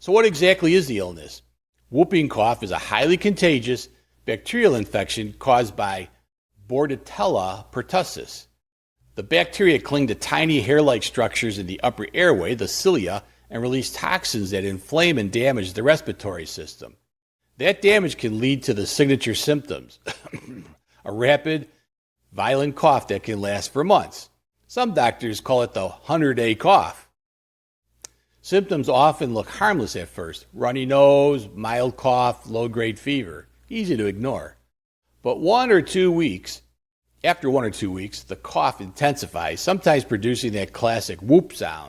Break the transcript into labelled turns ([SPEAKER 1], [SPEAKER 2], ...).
[SPEAKER 1] So what exactly is the illness? Whooping cough is a highly contagious bacterial infection caused by Bordetella pertussis. The bacteria cling to tiny hair-like structures in the upper airway, the cilia, and release toxins that inflame and damage the respiratory system. That damage can lead to the signature symptoms, a rapid, violent cough that can last for months. Some doctors call it the 100-day cough. Symptoms often look harmless at first: runny nose, mild cough, low-grade fever, easy to ignore. But after 1 or 2 weeks, the cough intensifies, sometimes producing that classic whoop sound.